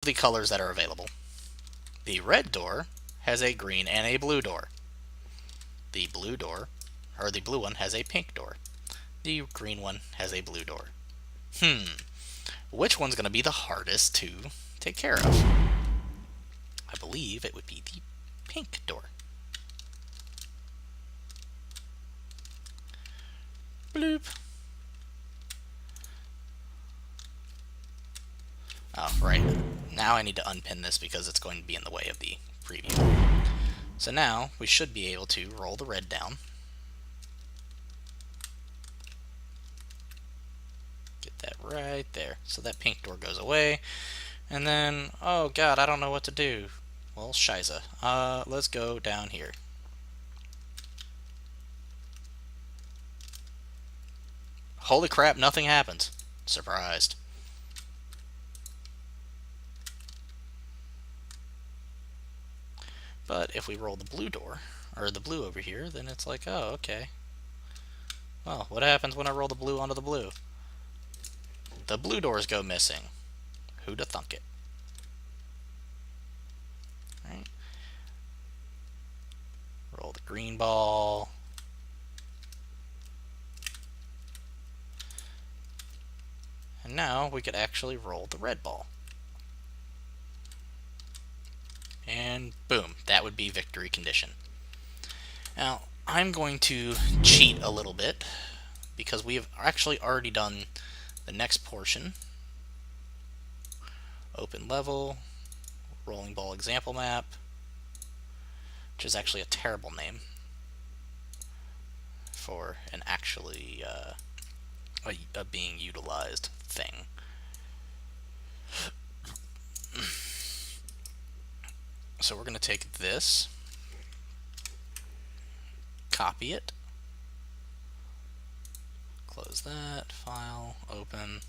the colors that are available. The red door has a green and a blue door. The blue door, or the blue one, has a pink door. The green one has a blue door. Which one's going to be the hardest to take care of? I believe it would be the pink door. Bloop. Oh, right. Now I need to unpin this because it's going to be in the way of the preview. So now we should be able to roll the red down. Get that right there. So that pink door goes away. And then, oh god, I don't know what to do. Well, shiza. Let's go down here. Holy crap, nothing happens. Surprised. But if we roll the blue door, or the blue over here, then it's like, oh, okay. Well, what happens when I roll the blue onto the blue? The blue doors go missing. Who'da thunk it? Right. Roll the green ball. And now we could actually roll the red ball. And boom, that would be victory condition. Now, I'm going to cheat a little bit because we have actually already done the next portion. Open level, rolling ball example map, which is actually a terrible name for an actually a being utilized thing. So we're going to take this, copy it, close that, file, open.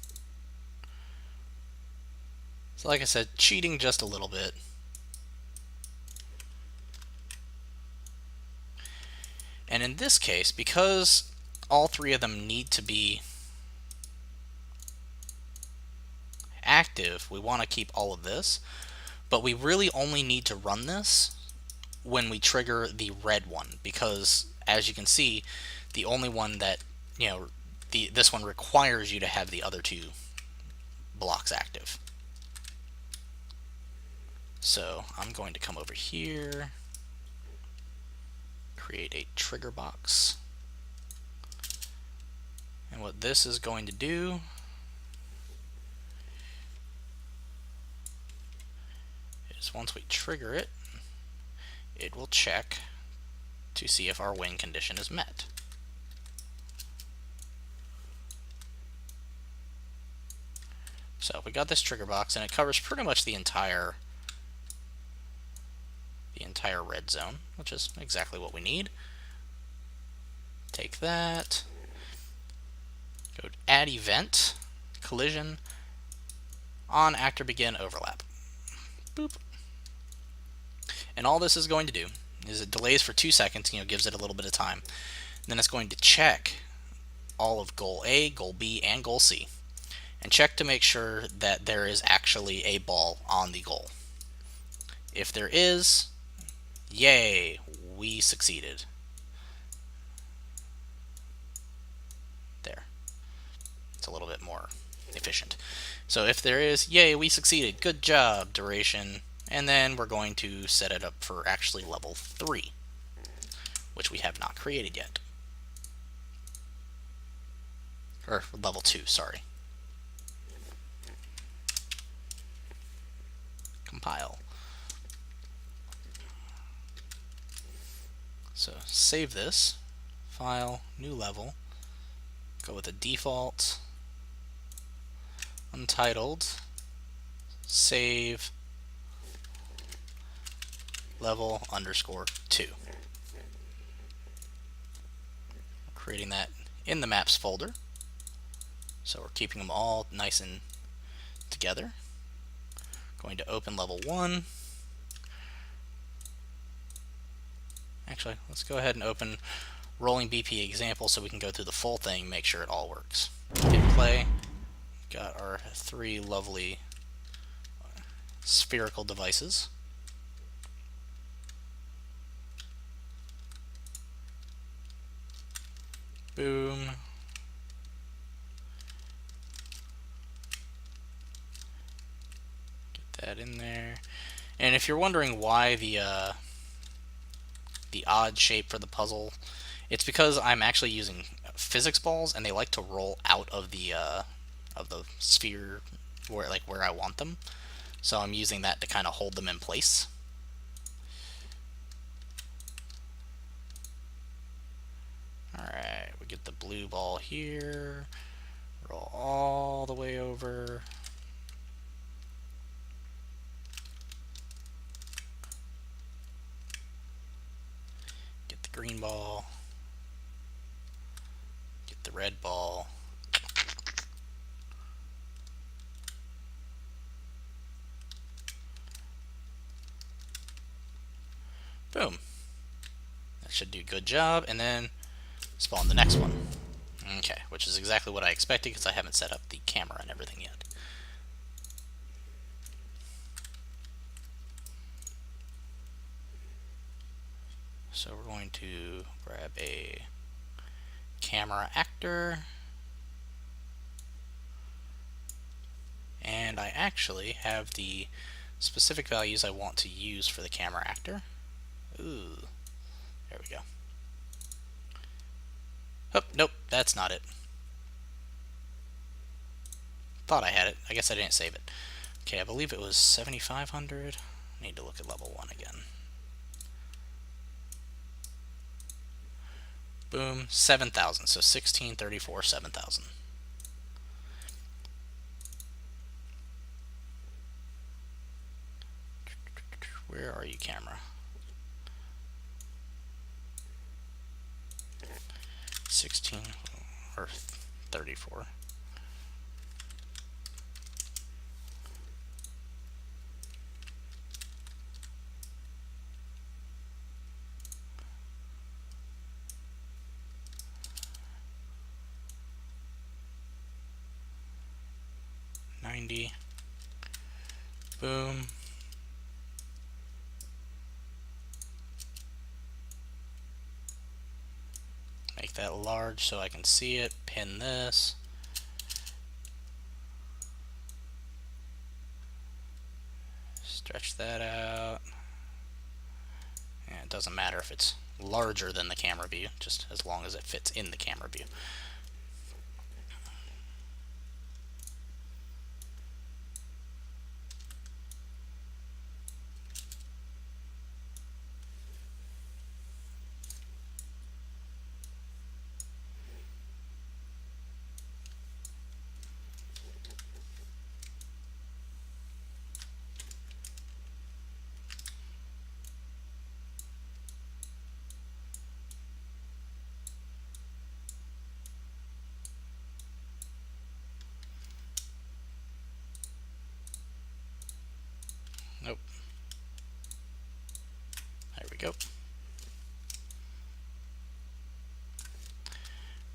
So like I said, cheating just a little bit. And in this case, because all three of them need to be active, we want to keep all of this, but we really only need to run this when we trigger the red one, because as you can see, the only one that, this one requires you to have the other two blocks active. So I'm going to come over here, create a trigger box, and what this is going to do is once we trigger it, it will check to see if our win condition is met. So we got this trigger box, and it covers pretty much the entire red zone, which is exactly what we need. Take that, go to add event, collision, on actor begin overlap. Boop. And all this is going to do is it delays for 2 seconds, gives it a little bit of time. And then it's going to check all of goal A, goal B, and goal C, and check to make sure that there is actually a ball on the goal. If there is, yay, we succeeded. There. It's a little bit more efficient. So if there is, yay, we succeeded, good job, duration, and then we're going to set it up for actually level 3, which we have not created yet. Or level 2, sorry. Compile. So save this, file, new level, go with the default, untitled, save, level _2. Creating that in the maps folder. So we're keeping them all nice and together. Going to open level 1. Actually, let's go ahead and open rolling BP example so we can go through the full thing, make sure it all works. Hit play. Got our 3 lovely spherical devices. Boom. Get that in there. And if you're wondering why the odd shape for the puzzle, it's because I'm actually using physics balls, and they like to roll out of the sphere where I want them. So I'm using that to kind of hold them in place. Alright, we get the blue ball here, roll all the way over. Get the green ball, get the red ball. Boom. That should do a good job, and then spawn the next one. Okay, which is exactly what I expected because I haven't set up the camera and everything yet. So we're going to grab a camera actor, and I actually have the specific values I want to use for the camera actor. Ooh, there we go. Oh, nope, that's not it. Thought I had it. I guess I didn't save it. Okay, I believe it was 7,500. Need to look at level 1 again. Boom, 7,000. So 1634, 7,000. Where are you, camera? 16 or 34. Boom. Make that large so I can see it. Pin this. Stretch that out. And it doesn't matter if it's larger than the camera view, just as long as it fits in the camera view. Nope. There we go.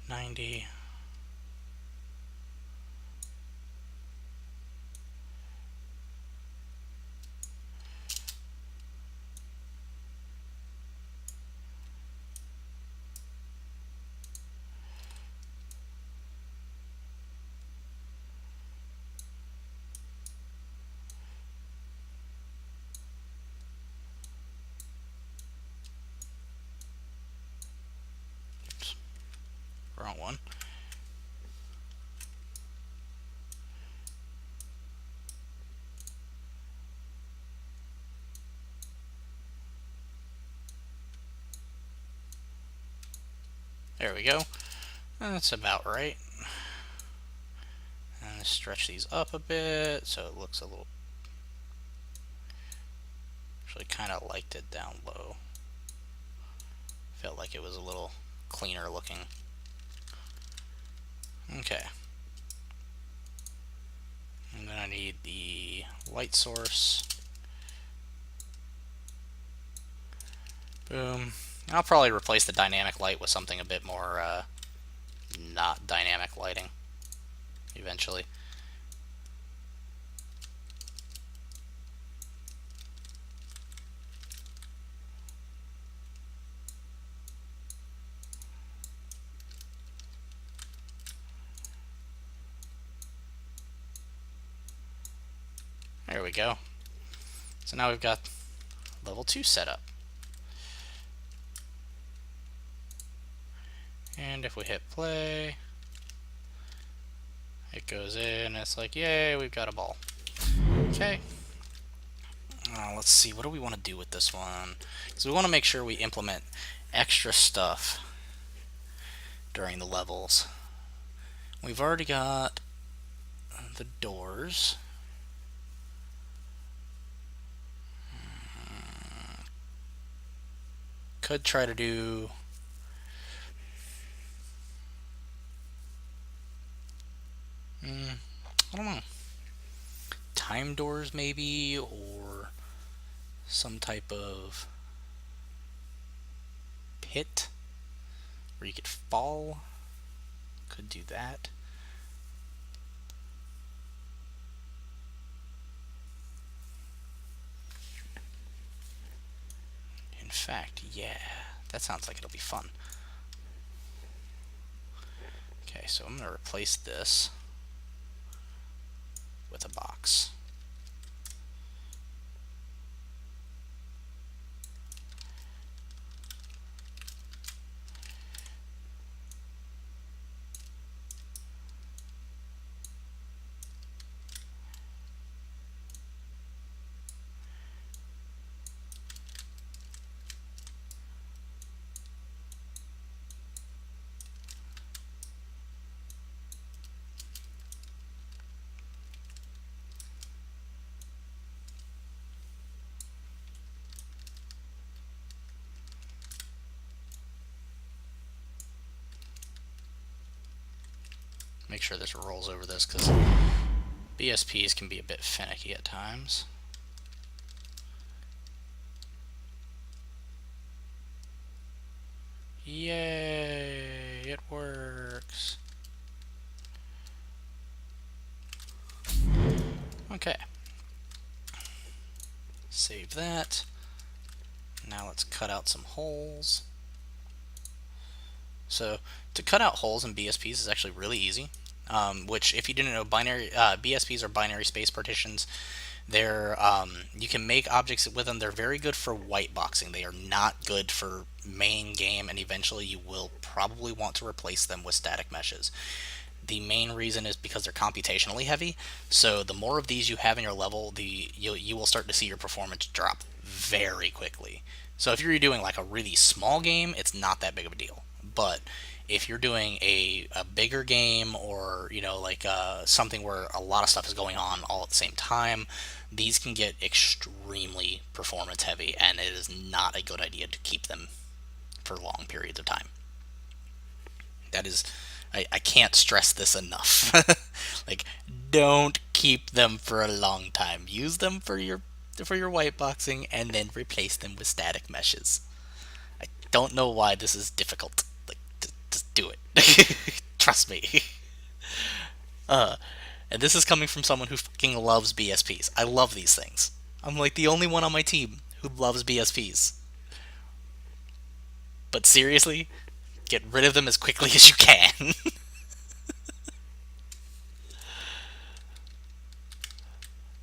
90. Oops. Wrong one. There we go. That's about right. And stretch these up a bit so it looks a little... Actually kind of liked it down low. Felt like it was a little cleaner looking. Okay. And then I need the light source. Boom. I'll probably replace the dynamic light with something a bit more not dynamic lighting eventually. we go. So now we've got level 2 set up. And if we hit play, it goes in, it's like, yay, we've got a ball. Okay. Let's see, what do we want to do with this one? So we want to make sure we implement extra stuff during the levels. We've already got the doors. Could try to do I don't know, time doors maybe, or some type of pit where you could fall. Could do that. In fact, yeah, that sounds like it'll be fun. Okay, so I'm going to replace this with a box. Make sure this rolls over this because BSPs can be a bit finicky at times. Yay, it works. Okay. Save that. Now let's cut out some holes. So to cut out holes in BSPs is actually really easy. Which, if you didn't know, BSPs are binary space partitions. They're you can make objects with them. They're very good for white boxing. They are not good for main game, and eventually you will probably want to replace them with static meshes. The main reason is because they're computationally heavy. So the more of these you have in your level, you will start to see your performance drop very quickly. So if you're doing like a really small game, it's not that big of a deal. But if you're doing a bigger game, or like something where a lot of stuff is going on all at the same time, these can get extremely performance heavy, and it is not a good idea to keep them for long periods of time. That is, I can't stress this enough. Like, don't keep them for a long time. Use them for your white boxing, and then replace them with static meshes. I don't know why this is difficult. Like, just do it. Trust me. And this is coming from someone who fucking loves BSPs. I love these things. I'm like the only one on my team who loves BSPs. But seriously, get rid of them as quickly as you can.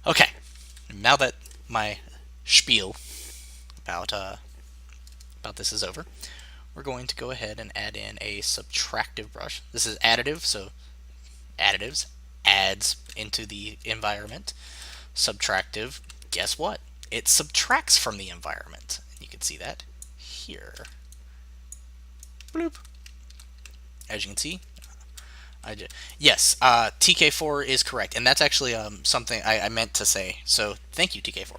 Okay, now that my spiel about this is over, we're going to go ahead and add in a subtractive brush. This is additive, so additives adds into the environment. Subtractive, guess what? It subtracts from the environment. You can see that here. Bloop. As you can see, yes, TK4 is correct, and that's actually something I meant to say. So thank you, TK4.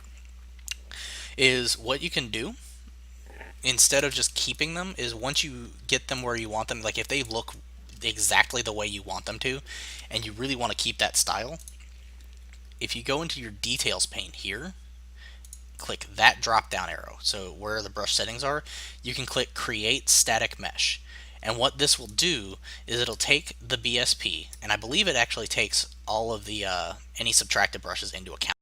Is what you can do instead of just keeping them is, once you get them where you want them, like if they look exactly the way you want them to, and you really want to keep that style, if you go into your details pane here, click that drop down arrow, so where the brush settings are, you can click create static mesh. And what this will do is it'll take the BSP, and I believe it actually takes all of the any subtractive brushes into account.